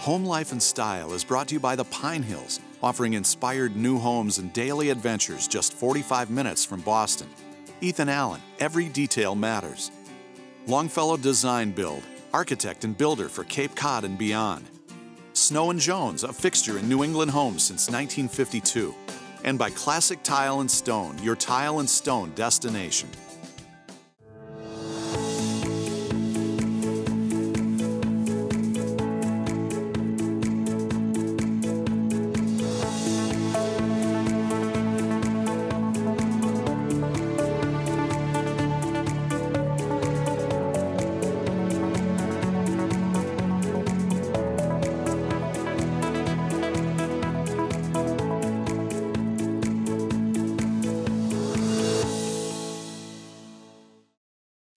Home Life and Style is brought to you by the Pine Hills, offering inspired new homes and daily adventures just 45 minutes from Boston. Ethan Allen, every detail matters. Longfellow Design Build, architect and builder for Cape Cod and beyond. Snow & Jones, a fixture in New England homes since 1952. And by Classic Tile and Stone, your tile and stone destination.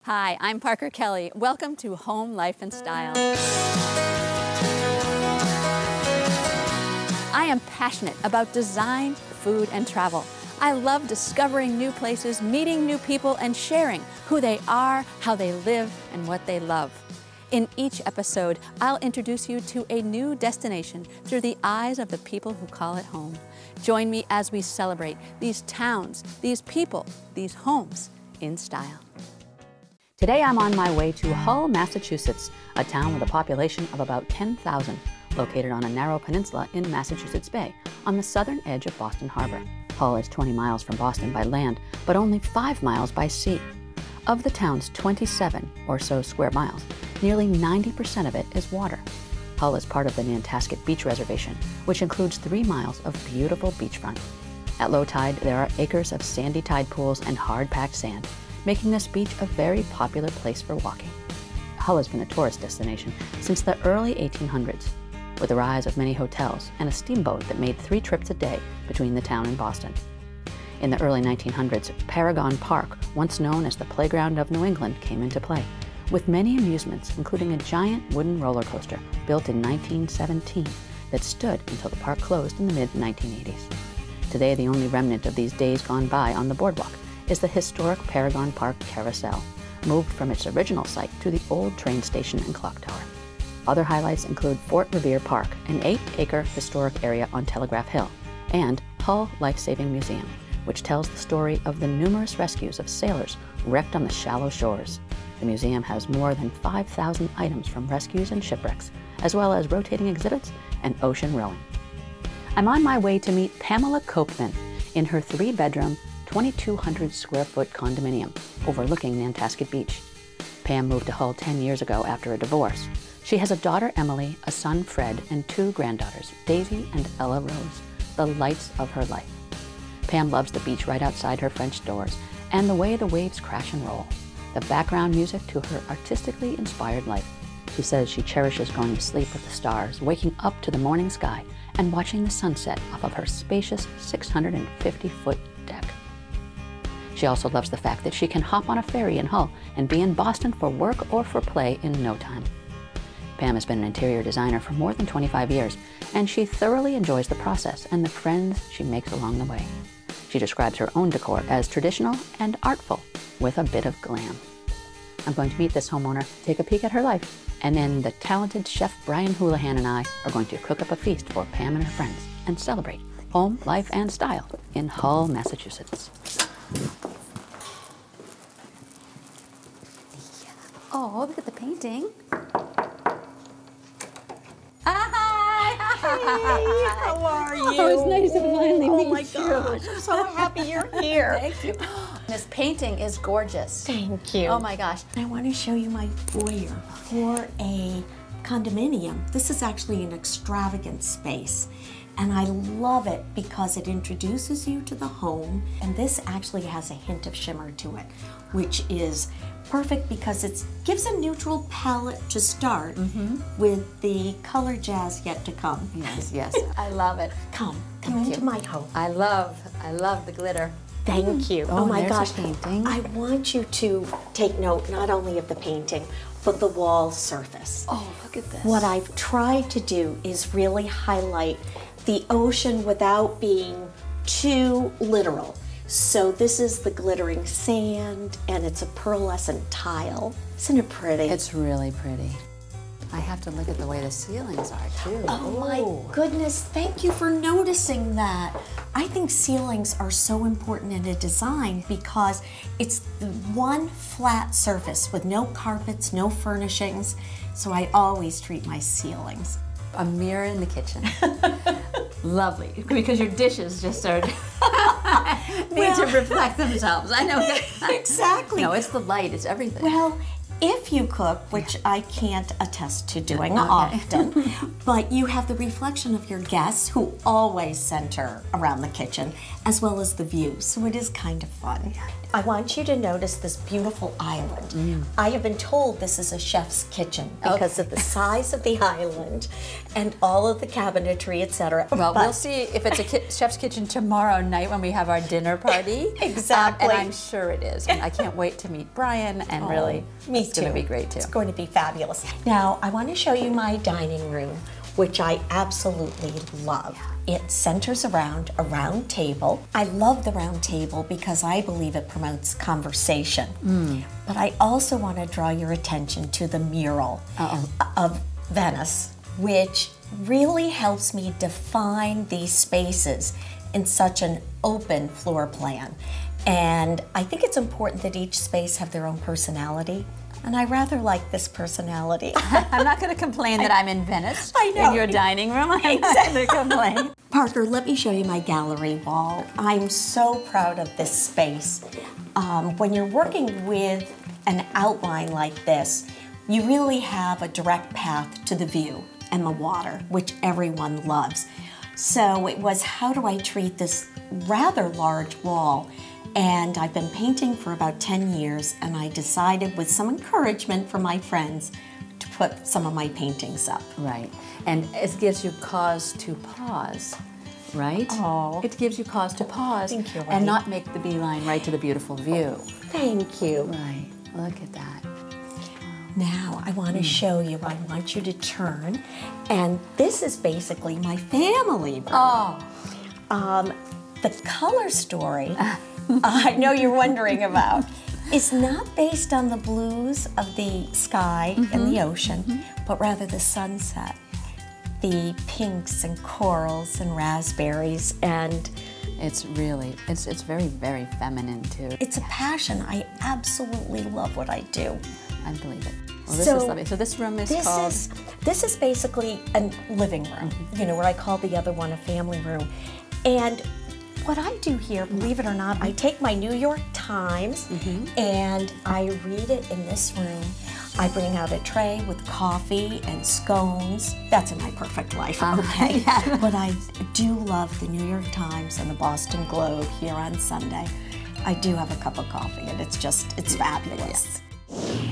Hi, I'm Parker Kelley. Welcome to Home Life and Style. I am passionate about design, food, and travel. I love discovering new places, meeting new people, and sharing who they are, how they live, and what they love. In each episode, I'll introduce you to a new destination through the eyes of the people who call it home. Join me as we celebrate these towns, these people, these homes in style. Today I'm on my way to Hull, Massachusetts, a town with a population of about 10,000, located on a narrow peninsula in Massachusetts Bay, on the southern edge of Boston Harbor. Hull is 20 miles from Boston by land, but only 5 miles by sea. Of the town's 27 or so square miles, nearly 90% of it is water. Hull is part of the Nantasket Beach Reservation, which includes 3 miles of beautiful beachfront. At low tide, there are acres of sandy tide pools and hard-packed sand, making this beach a very popular place for walking. Hull has been a tourist destination since the early 1800s, with the rise of many hotels and a steamboat that made 3 trips a day between the town and Boston. In the early 1900s, Paragon Park, once known as the playground of New England, came into play, with many amusements, including a giant wooden roller coaster built in 1917 that stood until the park closed in the mid-1980s. Today, the only remnant of these days gone by on the boardwalk is the historic Paragon Park Carousel, moved from its original site to the old train station and clock tower. Other highlights include Fort Revere Park, an 8-acre historic area on Telegraph Hill, and Hull Life-Saving Museum, which tells the story of the numerous rescues of sailors wrecked on the shallow shores. The museum has more than 5,000 items from rescues and shipwrecks, as well as rotating exhibits and ocean rowing. I'm on my way to meet Pamela Copeman in her 3-bedroom, 2,200 square foot condominium overlooking Nantasket Beach. Pam moved to Hull 10 years ago after a divorce. She has a daughter, Emily, a son, Fred, and 2 granddaughters, Daisy and Ella Rose, the lights of her life. Pam loves the beach right outside her French doors and the way the waves crash and roll, the background music to her artistically inspired life. She says she cherishes going to sleep with the stars, waking up to the morning sky, and watching the sunset off of her spacious 650-foot deck. She also loves the fact that she can hop on a ferry in Hull and be in Boston for work or for play in no time. Pam has been an interior designer for more than 25 years, and she thoroughly enjoys the process and the friends she makes along the way. She describes her own decor as traditional and artful, with a bit of glam. I'm going to meet this homeowner, take a peek at her life, and then the talented chef Brian Houlihan and I are going to cook up a feast for Pam and her friends and celebrate home, life, and style in Hull, Massachusetts. Oh, look at the painting. Hi! How are you? Oh, it's nice to finally meet you. Oh my gosh, I'm so happy you're here. Thank you. This painting is gorgeous. Thank you. Oh my gosh. I want to show you my foyer for a condominium. This is actually an extravagant space, and I love it because it introduces you to the home, and this actually has a hint of shimmer to it, which is perfect because it gives a neutral palette to start with the color jazz yet to come. Yes, yes. I love it. Come into my home. I love the glitter. Thank you. Oh my gosh. Painting. I want you to take note not only of the painting, but the wall surface. Oh, look at this. What I've tried to do is really highlight the ocean without being too literal. So this is the glittering sand, and it's a pearlescent tile. Isn't it pretty? It's really pretty. I have to look at the way the ceilings are, too. Oh my goodness, thank you for noticing that. I think ceilings are so important in a design because it's the one flat surface with no carpets, no furnishings, so I always treat my ceilings. A mirror in the kitchen. Lovely, because your dishes just are need to reflect themselves. I know that. Exactly. No, it's the light, it's everything. Well, if you cook, which I can't attest to doing often, but you have the reflection of your guests who always center around the kitchen, as well as the view, so it is kind of fun. I want you to notice this beautiful island. I have been told this is a chef's kitchen because of the size of the island and all of the cabinetry, etc. Well, we'll see if it's a chef's kitchen tomorrow night when we have our dinner party. Exactly. And I'm sure it is. And I can't wait to meet Brian, and really, it's going to be great too. It's going to be fabulous. Now, I want to show you my dining room, which I absolutely love. It centers around a round table. I love the round table because I believe it promotes conversation. But I also want to draw your attention to the mural of Venice, which really helps me define these spaces in such an open floor plan. And I think it's important that each space have their own personality. And I rather like this personality. I'm not going to complain that I'm in Venice. I know. In your dining room. I'm not going to complain. Parker, let me show you my gallery wall. I'm so proud of this space. When you're working with an outline like this, you really have a direct path to the view and the water, which everyone loves. So it was, how do I treat this rather large wall? And I've been painting for about 10 years, and I decided, with some encouragement from my friends, to put some of my paintings up. Right. And it gives you cause to pause, right? Oh. It gives you cause to pause. Thank you, and not make the beeline right to the beautiful view. Thank you. Right. Look at that. Now, I want to show you, I want you to turn, and this is basically my family room. Oh. The color story I know you're wondering about is not based on the blues of the sky and the ocean, but rather the sunset, the pinks and corals and raspberries, and it's really, it's very, very feminine too. It's a passion. I absolutely love what I do. I believe it. Well, this is lovely. So this room is called? This is basically a living room, you know, where I call the other one a family room. And what I do here, believe it or not, I take my New York Times and I read it in this room. I bring out a tray with coffee and scones. That's in my perfect life, okay? But I do love the New York Times and the Boston Globe here on Sunday. I do have a cup of coffee, and it's fabulous.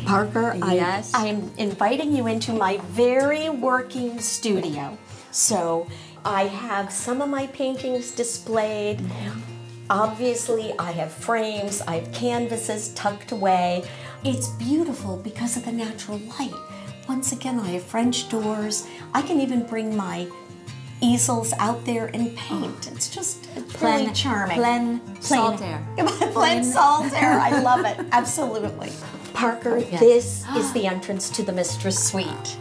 Parker, I am inviting you into my very working studio. So I have some of my paintings displayed. Obviously, I have frames, I have canvases tucked away. It's beautiful because of the natural light. Once again, I have French doors. I can even bring my easels out there and paint. It's just really charming. Plein Saltaire. Plein Saltaire, I love it, absolutely. Parker, this is the entrance to the Mistress Suite.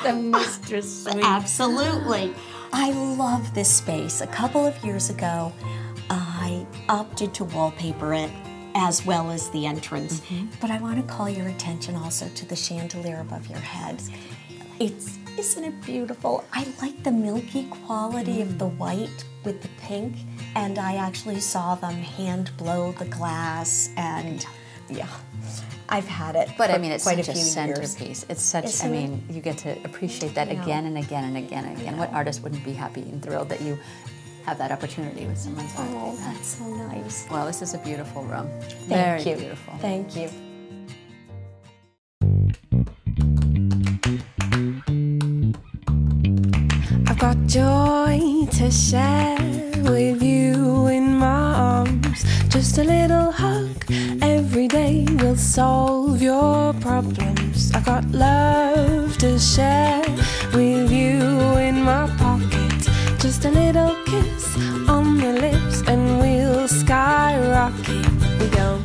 The Mistress Suite. Absolutely. I love this space. A couple of years ago, I opted to wallpaper it as well as the entrance. But I want to call your attention also to the chandelier above your head. Isn't it beautiful? I like the milky quality of the white with the pink, and I actually saw them hand blow the glass, and yeah, I've had it. But I mean, it's quite such a centerpiece. It's such, I mean, you get to appreciate that again and again and again and again. What artist wouldn't be happy and thrilled that you have that opportunity with someone's art? Oh, that's so nice. Well, this is a beautiful room. Thank you. Very beautiful. Thank you. I've got joy to share with you in my arms. Just a little hug every day will solve your problems. I've got love to share with you in my pocket. Just a little kiss on the lips and we'll skyrocket. We go.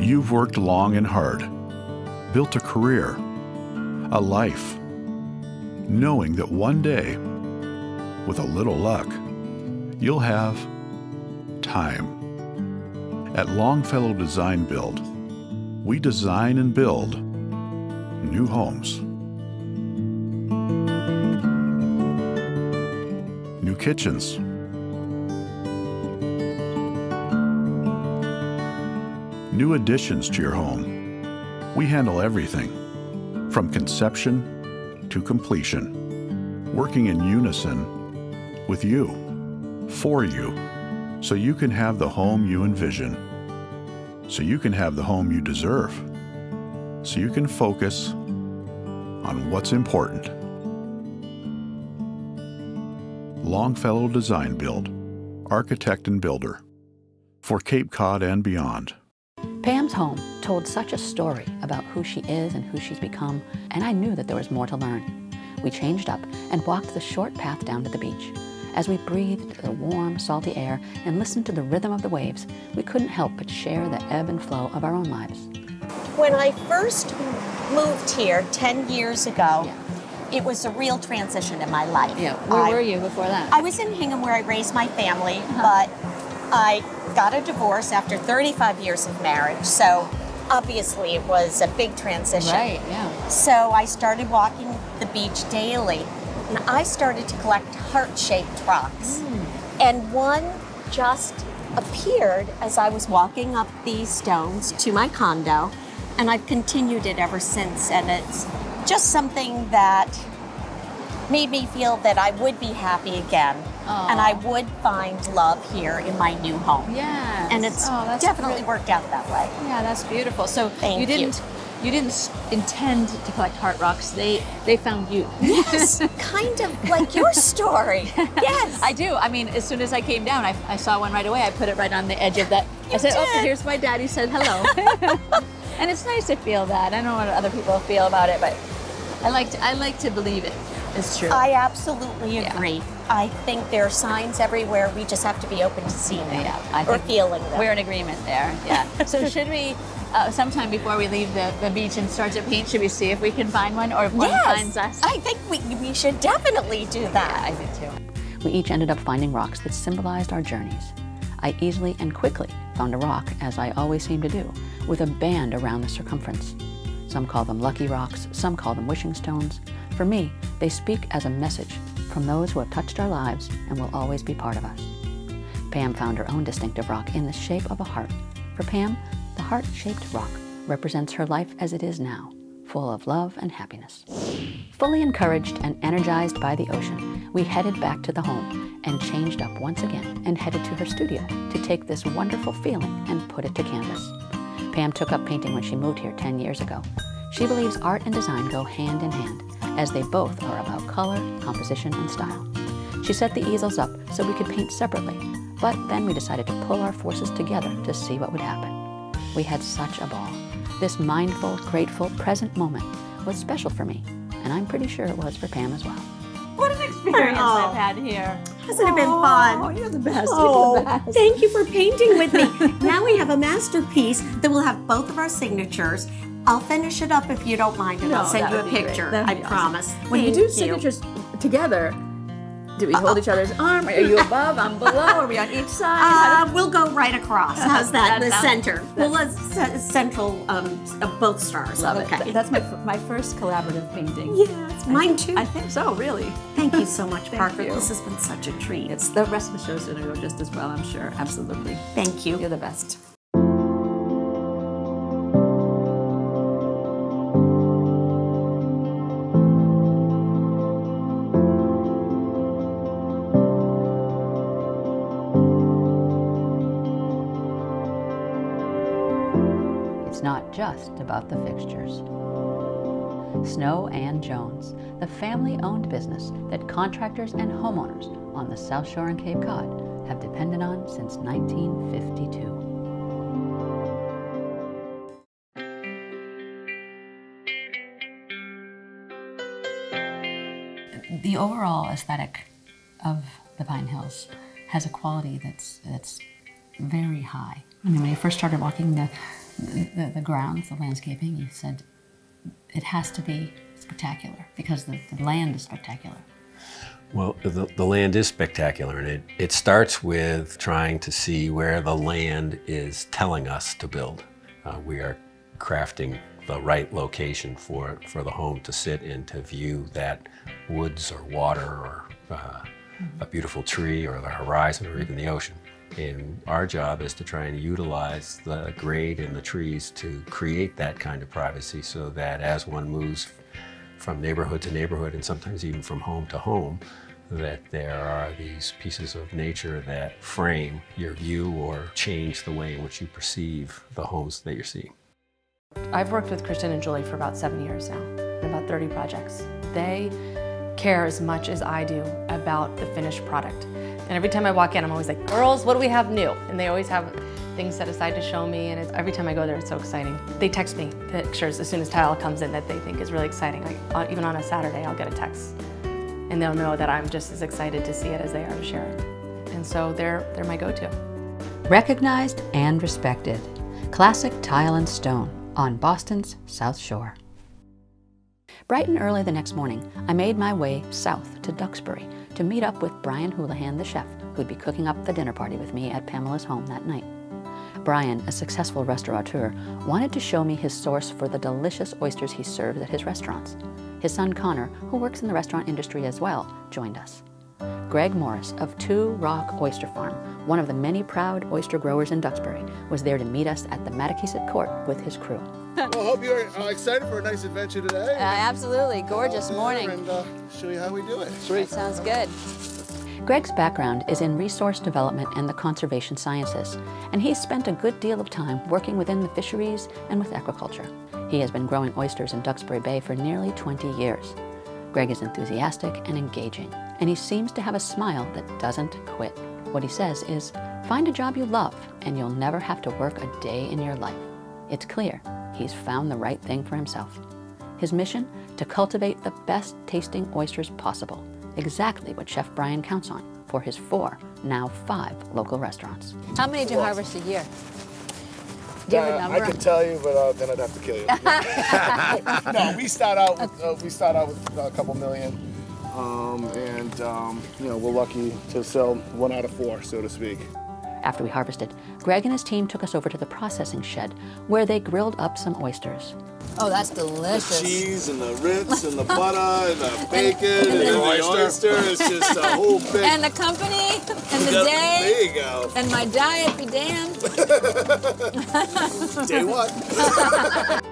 You've worked long and hard, built a career, a life, knowing that one day, with a little luck, you'll have time. At Longfellow Design Build, we design and build new homes. New kitchens. New additions to your home. We handle everything, from conception to completion, working in unison with you, for you, so you can have the home you envision, so you can have the home you deserve, so you can focus on what's important. Longfellow Design Build, architect and builder, for Cape Cod and beyond. Pam's home told such a story about who she is and who she's become, and I knew that there was more to learn. We changed up and walked the short path down to the beach. As we breathed the warm, salty air and listened to the rhythm of the waves, we couldn't help but share the ebb and flow of our own lives. When I first moved here 10 years ago, it was a real transition in my life. Yeah. Where were you before that? I was in Hingham where I raised my family, but I got a divorce after 35 years of marriage, so obviously it was a big transition. Right, yeah. So I started walking the beach daily, and I started to collect heart-shaped rocks. And one just appeared as I was walking up these stones to my condo, and I've continued it ever since, and it's just something that made me feel that I would be happy again. Aww. And I would find love here in my new home. Yeah. And it's definitely worked out that way. Yeah, that's beautiful. So you didn't intend to collect heart rocks. They found you. Yes, kind of like your story. Yes. I do. I mean, as soon as I came down, I saw one right away. I put it right on the edge of that. I said, "Oh, here's my daddy said hello." And it's nice to feel that. I don't know what other people feel about it, but I like to believe it. It's true. I absolutely agree. I think there are signs everywhere. We just have to be open to seeing them or feeling them. We're in agreement there. Yeah. So should we, sometime before we leave the beach and start to paint, should we see if we can find one, or if one finds us? I think we should definitely do that. Yeah, I do too. We each ended up finding rocks that symbolized our journeys. I easily and quickly found a rock, as I always seem to do, with a band around the circumference. Some call them lucky rocks, some call them wishing stones. For me, they speak as a message from those who have touched our lives and will always be part of us. Pam found her own distinctive rock in the shape of a heart. For Pam, the heart-shaped rock represents her life as it is now, full of love and happiness. Fully encouraged and energized by the ocean, we headed back to the home and changed up once again and headed to her studio to take this wonderful feeling and put it to canvas. Pam took up painting when she moved here 10 years ago. She believes art and design go hand in hand, as they both are about color, composition, and style. She set the easels up so we could paint separately, but then we decided to pull our forces together to see what would happen. We had such a ball. This mindful, grateful, present moment was special for me, and I'm pretty sure it was for Pam as well. What an experience I've had here. Hasn't it been fun? Oh, you're the best. Oh, you're the best. Thank you for painting with me. Now we have a masterpiece that will have both of our signatures. I'll finish it up if you don't mind, and I'll send you a picture. I promise. When you do signatures together, do we hold each other's arm? Are you above? I'm below? Are we on each side? We'll go right across. How's that? The center. We'll let central of both stars. Love it. That's my first collaborative painting. Yes, mine too. I think so, really. Thank you so much, Parker. you. This has been such a treat. The rest of the show's going to go just as well, I'm sure. Absolutely. Thank you. You're the best. It's not just about the fixtures. Snow and Jones, the family-owned business that contractors and homeowners on the South Shore and Cape Cod have depended on since 1952. The overall aesthetic of the Pine Hills has a quality that's very high. I mean, when you first started walking the grounds, the landscaping, he said, it has to be spectacular because the land is spectacular. Well, the land is spectacular, and it starts with trying to see where the land is telling us to build. We are crafting the right location for the home to sit in, to view that woods or water or a beautiful tree or the horizon or even the ocean. And our job is to try and utilize the grade in the trees to create that kind of privacy, so that as one moves from neighborhood to neighborhood, and sometimes even from home to home, that there are these pieces of nature that frame your view or change the way in which you perceive the homes that you're seeing. I've worked with Kristen and Julie for about 7 years now, and about 30 projects. They care as much as I do about the finished product. And every time I walk in, I'm always like, girls, what do we have new? And they always have things set aside to show me, and every time I go there, it's so exciting. They text me pictures as soon as tile comes in that they think is really exciting. Like, even on a Saturday, I'll get a text, and they'll know that I'm just as excited to see it as they are to share it. And so they're my go-to. Recognized and respected. Classic tile and stone on Boston's South Shore. Bright and early the next morning, I made my way south to Duxbury to meet up with Brian Houlihan, the chef, who'd be cooking up the dinner party with me at Pamela's home that night. Brian, a successful restaurateur, wanted to show me his source for the delicious oysters he serves at his restaurants. His son Connor, who works in the restaurant industry as well, joined us. Gregg Morris of Two Rock Oyster Farm, one of the many proud oyster growers in Duxbury, was there to meet us at the Mattakesett Court with his crew. Well, I hope you're excited for a nice adventure today. Absolutely, gorgeous morning. And show you how we do it. That sounds good. Gregg's background is in resource development and the conservation sciences, and he's spent a good deal of time working within the fisheries and with aquaculture. He has been growing oysters in Duxbury Bay for nearly 20 years. Gregg is enthusiastic and engaging, and he seems to have a smile that doesn't quit. What he says is, find a job you love, and you'll never have to work a day in your life. It's clear he's found the right thing for himself. His mission? To cultivate the best tasting oysters possible. Exactly what Chef Brian counts on for his 4, now 5 local restaurants. How many do you harvest a year? Do you have a number? I could tell you, but then I'd have to kill you. No, we start out with a couple million, you know, we're lucky to sell 1 out of 4, so to speak. After we harvested, Gregg and his team took us over to the processing shed where they grilled up some oysters. Oh, that's delicious. The cheese and the Ritz and the butter and the bacon and the oyster. It's just a whole big... And the company and the day. There you go. And my diet be damned. Day one.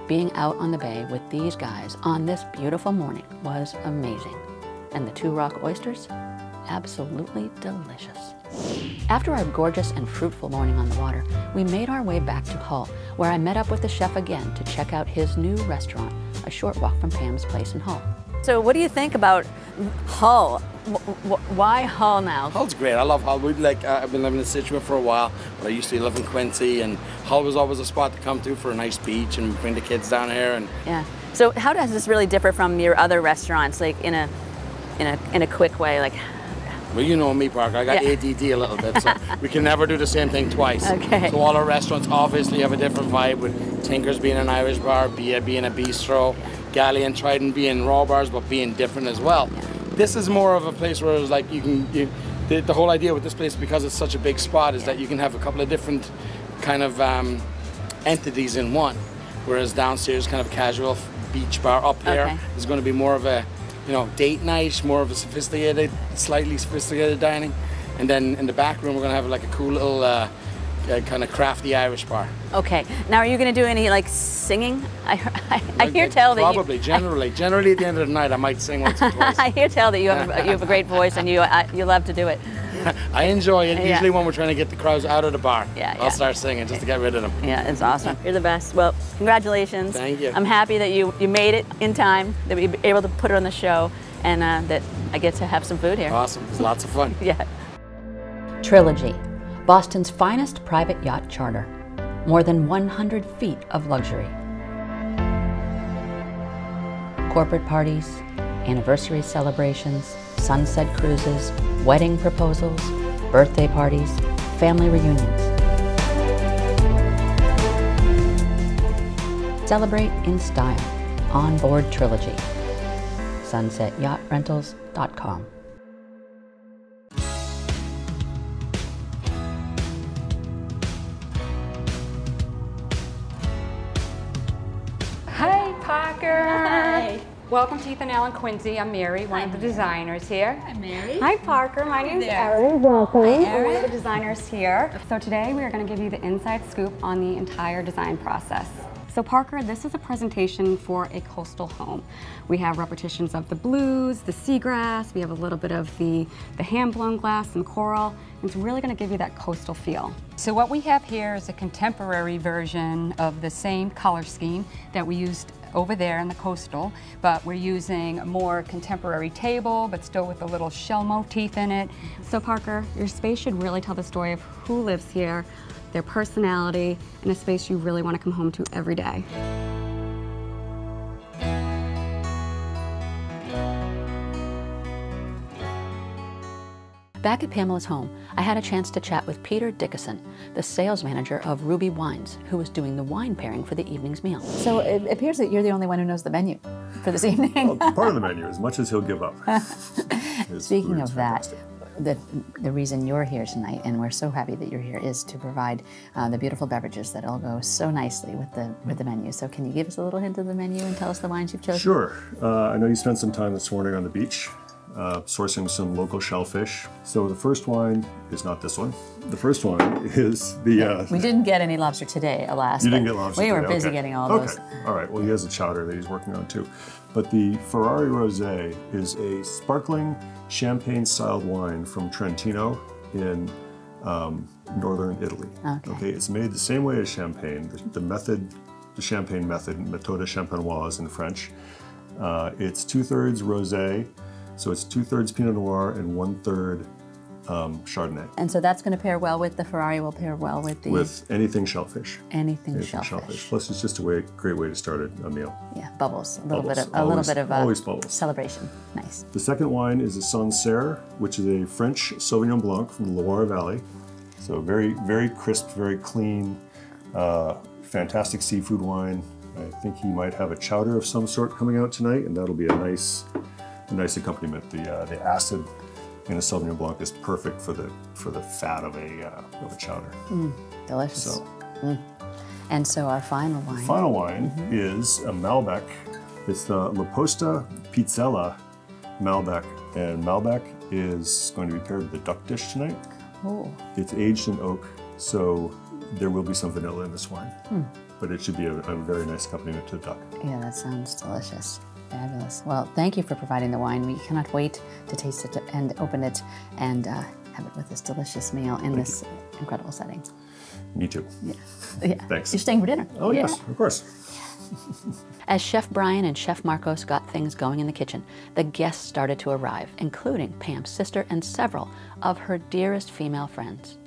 Being out on the bay with these guys on this beautiful morning was amazing. And the Two Rock oysters? Absolutely delicious. After our gorgeous and fruitful morning on the water, we made our way back to Hull, where I met up with the chef again to check out his new restaurant, a short walk from Pam's place in Hull. So what do you think about Hull? Why Hull now? Hull's great. I love Hull. I've been living in Scituate for a while, but I used to live in Quincy, and Hull was always a spot to come to for a nice beach and bring the kids down here. And yeah. So how does this really differ from your other restaurants, like in a quick way, like? Well, you know me, Parker. I got ADD a little bit, so we can never do the same thing twice. Okay. So all our restaurants obviously have a different vibe, with Tinker's being an Irish bar, Bia being a bistro, Galley and Trident being raw bars, but being different as well. Yeah. This is more of a place where it's like the whole idea with this place, because it's such a big spot, is that you can have a couple of different kind of entities in one. Whereas downstairs, kind of casual beach bar, up here is going to be more of a, you know, date night, more of a sophisticated, slightly sophisticated dining. And then in the back room, we're going to have like a cool little kind of crafty Irish bar. Okay. Now, are you going to do any like singing? I hear tell that probably, generally at the end of the night, I might sing once or twice. I hear tell that you have a great voice and you love to do it. I enjoy it. Usually when we're trying to get the crowds out of the bar, I'll start singing just to get rid of them. Yeah, it's awesome. You're the best. Well, congratulations. Thank you. I'm happy that you made it in time, that we were able to put it on the show, and that I get to have some food here. Awesome. It's lots of fun. Yeah. Trilogy, Boston's finest private yacht charter. More than 100 feet of luxury. Corporate parties, anniversary celebrations, sunset cruises, wedding proposals, birthday parties, family reunions. Celebrate in style. Onboard Trilogy. SunsetYachtRentals.com. Hi, Parker. Hi. Welcome to Ethan Allen Quincy. I'm Mary, one of the designers here. Hi, Mary. Hi, Parker. My name's there. Erin. Welcome. Hi, I'm Erin. one of the designers here. So today we are going to give you the inside scoop on the entire design process. So Parker, this is a presentation for a coastal home. We have repetitions of the blues, the seagrass, we have a little bit of the hand-blown glass, some coral. It's really going to give you that coastal feel. So what we have here is a contemporary version of the same color scheme that we used over there in the coastal, but we're using a more contemporary table, but still with a little shell motif in it. So Parker, your space should really tell the story of who lives here, their personality, and a space you really want to come home to every day. Back at Pamela's home, I had a chance to chat with Peter Dickerson, the sales manager of Ruby Wines, who was doing the wine pairing for the evening's meal. So it appears that you're the only one who knows the menu for this evening. Well, part of the menu, as much as he'll give up. Speaking of that, the reason you're here tonight, and we're so happy that you're here, is to provide the beautiful beverages that all go so nicely with the menu. So can you give us a little hint of the menu and tell us the wines you've chosen? Sure. I know you spent some time this morning on the beach sourcing some local shellfish. So the first wine is not this one. The first one is the... we didn't get any lobster today, alas. You didn't get lobster We were today. busy Okay. getting all those. All right. Well, he has a chowder that he's working on too. But the Ferrari Rosé is a sparkling champagne-styled wine from Trentino in northern Italy. Okay. It's made the same way as champagne. The method, the champagne method, méthode champenoise in French. It's 2/3 rosé, so it's 2/3 Pinot Noir and 1/3 Chardonnay. And so that's going to pair well with the Ferrari. Will pair well with the anything shellfish. Anything shellfish. Plus, it's just a great way to start a meal. Yeah, bubbles. A little bit of always bubbles. Celebration. Nice. The second wine is a Sancerre, which is a French Sauvignon Blanc from the Loire Valley. So very crisp, very clean, fantastic seafood wine. I think he might have a chowder of some sort coming out tonight, and that'll be a nice accompaniment. The acid in a Sauvignon Blanc is perfect for the fat of a chowder. Delicious. So, and so our final wine. The final wine is a Malbec. It's the La Posta Pizzella Malbec, and Malbec is going to be paired with the duck dish tonight. Oh. It's aged in oak, so there will be some vanilla in this wine, but it should be a very nice accompaniment to the duck. Yeah, that sounds delicious. Fabulous. Well, thank you for providing the wine. We cannot wait to taste it and open it and have it with this delicious meal in this incredible setting. Me too. Yeah. Thanks. You're staying for dinner. Oh, yes, of course. As Chef Brian and Chef Marcos got things going in the kitchen, the guests started to arrive, including Pam's sister and several of her dearest female friends.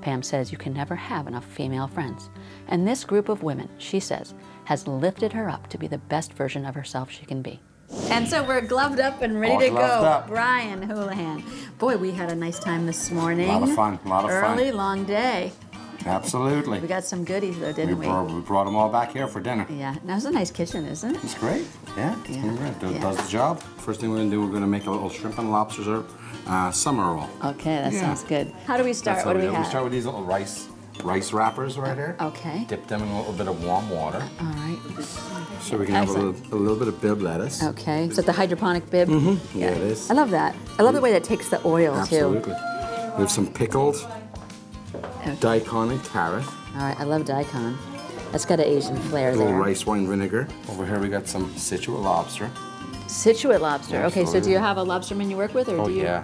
Pam says you can never have enough female friends. And this group of women, she says, has lifted her up to be the best version of herself she can be. And so we're gloved up and ready to go. Brian Houlihan. Boy, we had a nice time this morning. A lot of fun, a lot of fun. Early, long day. Absolutely. We got some goodies though, didn't we? We brought them all back here for dinner. Yeah, that was a nice kitchen, isn't it? It's great. Yeah, it does the job. First thing we're gonna do, we're gonna make a little shrimp and lobster summer roll. Okay, that sounds good. How do we start? What do we have? We start with these little rice wrappers right here. Okay. Dip them in a little bit of warm water. All right. So we can have a little bit of bib lettuce. Okay, is that the hydroponic bib? Mm-hmm. Yeah, it is. I love that. I love the way that takes the oil Absolutely. too. We have some pickled daikon and carrot. All right, I love daikon. That's got an Asian flair a little there. rice wine vinegar. Over here we got some Situate lobster. Situate lobster. Absolutely. Okay, so do you have a lobsterman you work with, or do you? Yeah.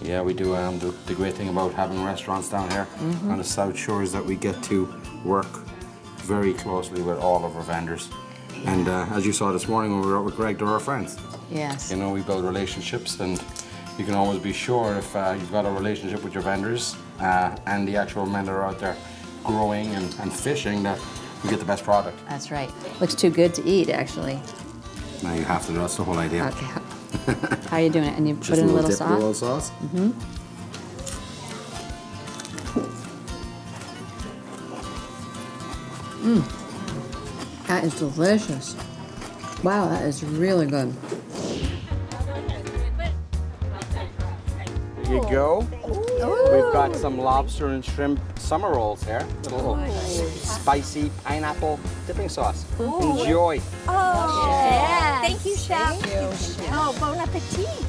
Yeah, we do. The great thing about having restaurants down here on the South Shore is that we get to work very closely with all of our vendors. Yeah. And as you saw this morning when we were out with Gregg, they're our friends. Yes. You know, we build relationships, and you can always be sure if you've got a relationship with your vendors and the actual men that are out there growing and fishing, that you get the best product. That's right. Looks too good to eat, actually. Now you have to. That's the whole idea. Okay. How are you doing it? And you Just put in a little dip sauce? A little sauce. That is delicious. Wow, that is really good. Here you go. We've got some lobster and shrimp summer rolls here. Little spicy pineapple dipping sauce. Enjoy. Oh, Yes. thank you, Chef. Thank you. Oh, bon appetit.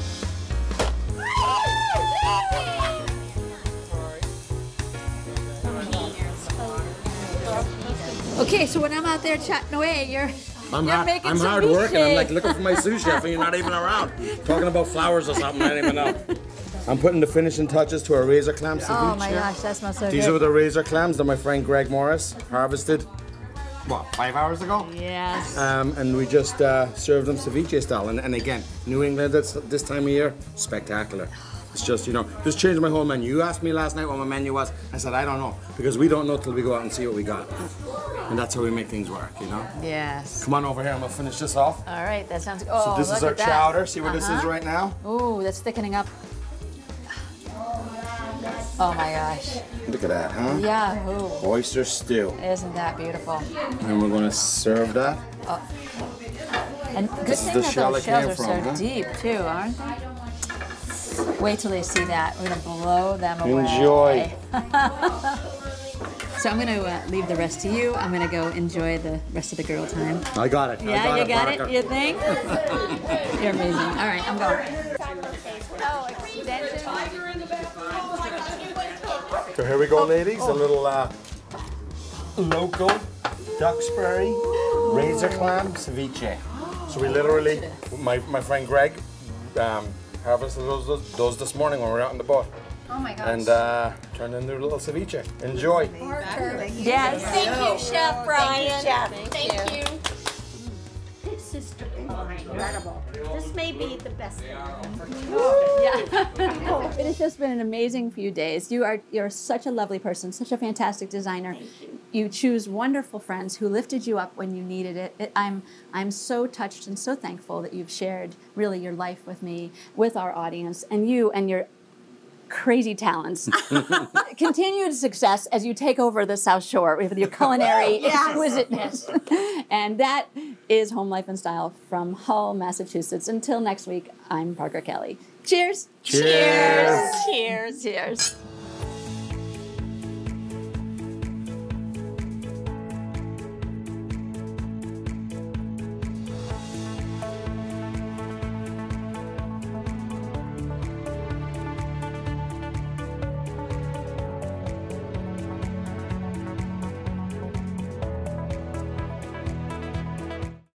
Okay, so when I'm out there chatting away, you're making I'm some hard working. I'm like ceviche. looking for my sous chef and you're not even around. Talking about flowers or something, I don't even know. I'm putting the finishing touches to our razor clam ceviche. Oh my gosh, that smells so These good. are the razor clams that my friend Gregg Morris harvested, what, 5 hours ago? Yes. And we just served them ceviche style. And again, New England this time of year, spectacular. It's just, you know, this changed my whole menu. You asked me last night what my menu was. I said, I don't know, because we don't know till we go out and see what we got. And that's how we make things work, you know? Yes. Come on over here and we'll finish this off. All right, that sounds good. Oh, So this is our chowder. See where this is right now? Ooh, that's thickening up. Oh my gosh. Look at that, huh? Yeah. Ooh. Oyster stew. Isn't that beautiful? And we're gonna serve that. Oh. And good This is thing the that shell those it came shells are from, so huh? deep too, aren't they? Wait till they see that. We're gonna blow them away. Enjoy. So I'm gonna leave the rest to you. I'm gonna go enjoy the rest of the girl time. I got it. Yeah, you got Parker. it? You think? You're amazing. All right, I'm going. So here we go, ladies. A little local Duxbury razor clam ceviche. So we literally, my friend Gregg harvested those this morning when we were out on the boat. Oh my gosh. And turned into a little ceviche. Enjoy. Yes. Thank you, Chef Brian. Thank you. This is incredible. This may be the best thing I've ever Yeah. It has just been an amazing few days. You're such a lovely person, such a fantastic designer. You choose wonderful friends who lifted you up when you needed it. I'm so touched and so thankful that you've shared really your life with me, with our audience, and you and your crazy talents. Continued success as you take over the South Shore with your culinary exquisiteness. And that is Home Life and Style from Hull, Massachusetts. Until next week, I'm Parker Kelley. Cheers. Cheers. Cheers. Cheers.